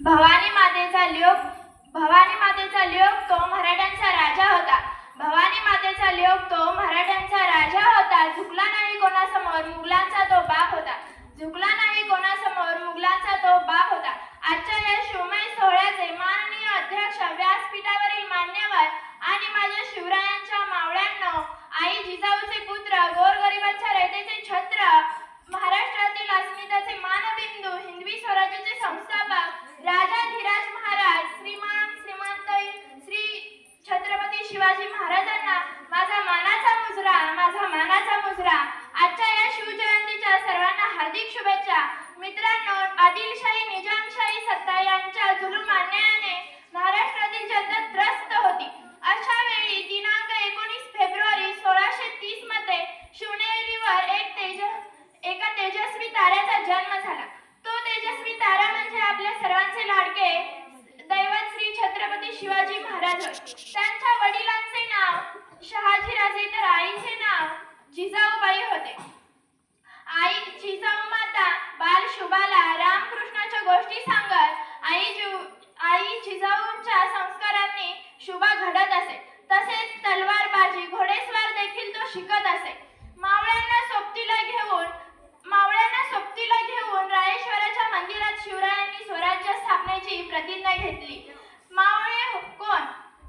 भवानी मातेचा लोक तो मराठ्यांचा राजा होता. भवानी मातेचा लोक तो मराठ्यांचा राजा होता. झुकला नाही कोणासमोर मुघलांचा तो बाप होता. झुकला नाही कोणासमोर मुघलांचा तो बाप होता. आजच्या या शिवमय सोहळ्याचे माननीय अध्यक्ष, व्यासपीठावरील मान्यवर आणि माझ्या शिवरायांच्या मावळ्यांनो, आई जिजाऊचे पुत्र, गोरगरिबांच्या रयतेचे छत्र, महाराष्ट्रातील अस्मिताचे मानबिंदू, हिंदवी स्वराज्याचे संस्थापक राजाधिराज महाराज श्रीमंत श्री छत्रपती शिवाजी महाराजांना माझा मानाचा मुजरा. आजच्या या शिवजयंतीच्या सर्वांना हार्दिक शुभेच्छा. मित्रांनो, आदिलशाही निजामशाही सत्ता यांच्या जुलूम अन्यायाने महाराष्ट्रातील जनता त्रस्त होती. अशा वेळी दिनांक 19 फेब्रुवारी 1630 मध्ये शिवनेरीवर एका तेजस्वी ताऱ्याचा जन्म झाला. तो तेजस्वी तारा म्हणजे आपल्या सर्वांचे लाडके दैवत श्री छत्रपती शिवाजी महाराज. त्यांच्या वडिलांचे नाव शहाजीराजे तर आईचे नाव जिजाऊबाई होते. आई जिजाऊ माता बाल शुभाला रामकृष्णाच्या गोष्टी सांगत आई जिजाऊंच्या संस्कारांनी शुभा घडत असे. तसेच तलवारबाजी, घोडेस्वार देखील तो शिकत असे. मावळ्यांना सोबतीला घेऊन रायेश्वराच्या मंदिरात शिवरायांनी स्वराज्य स्थापनेची प्रतिज्ञा घेतली. मावळे कोण?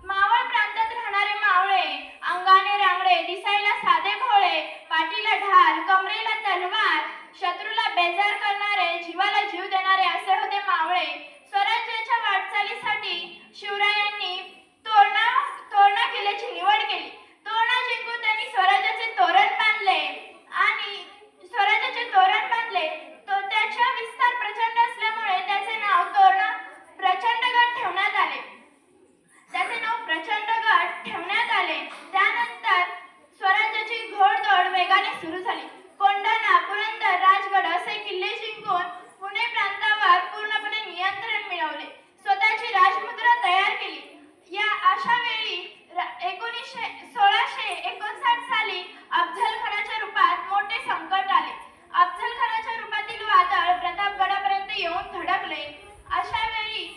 मावळ प्रांतात राहणारे मावळे अंगाने रांगडे, दिसायला साधे भोळे, पाठीला ढाल, कमरेला तलवार, शत्रूला बेजार करणारे, जीवाला जीव देणारे असे होते मावळे. स्वराज्याच्या वाटचालीसाठी शिवरायांनी तोरणा किल्ल्याची निवड केली. तोरणा जिंकून त्यांनी स्वराज्याचे तोरण बांधले. त्याचा विस्तार प्रचंड असल्यामुळे त्याचे नाव प्रचंडगड ठेवण्यात आले. त्यानंतर स्वराज्याची घोडदौड वेगाने सुरू झाली. कोंढाणा, पुरंदर, राजगड असे किल्ले जिंकून पुणे प्रांतावर पूर्णपणे नियंत्रण मिळवले. स्वतःची राजमुद्रा तयार केली. अशा वेळी 1659 साली अफझलखानाच्या रूपात मोठे संकट आले. अफझलखानाच्या रूपातील वादळ प्रतापगडापर्यंत येऊन धडकले. अशा वेळी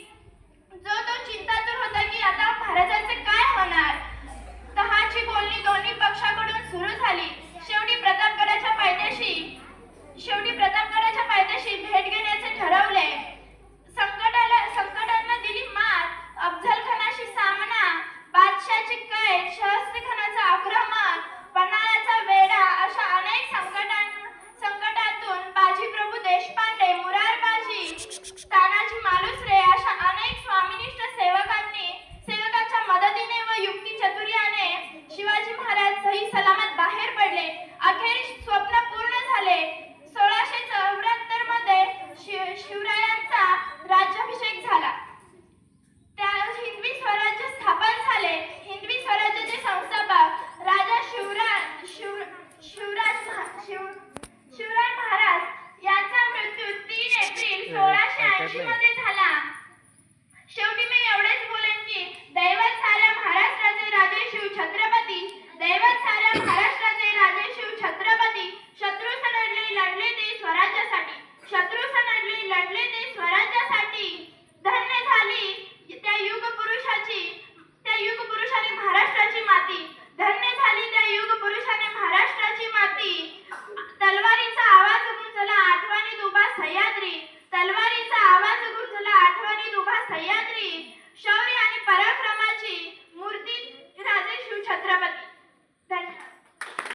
तो चिंतातूर होता की आता महाराजांचे काय होणार. तहाची बोलणी दोन्ही पक्षाकडून सुरू झाली. शेवटी प्रतापगडाच्या पायथ्याशी भेट घेण्याचे ठरवले. संकटांना दिली मात. अफझलखानाशी सामना, बादशाहची कैद, शहस्त्रखानाचा आक्रमण, पन्हाळ्याचा वेढा अशा अनेक संकटातून बाजीप्रभू देशपांडे, मुरारबाजी, तानाजी मालुसरे अशा अनेक स्वामिनिष्ठ सेवकांच्या मदतीने व युक्ती चतुर्याने शिवाजी महाराज सही सलामत बाहेर पडले. अखेर स्वप्न पूर्ण झाले. 1674 मध्ये शिवरायांचा राज्याभिषेक झाला. त्या हिंदवी स्वराज्य स्थापन झाले. हिंदवी स्वराज्याचे संस्थापक राजा शिवराय महाराज यांचा मृत्यू 3 एप्रिल 1680 मध्ये झाला. शेवटी मी एवढेच बोलेन की दैवत साऱ्या महाराष्ट्राचे राजे शिव छत्रपती, दैवत साऱ्या महाराष्ट्राचे राजे शिव छत्रपती. शत्रूस लढले ते स्वराज्यासाठी, शत्रूस लढले ते स्वराज्यासाठी.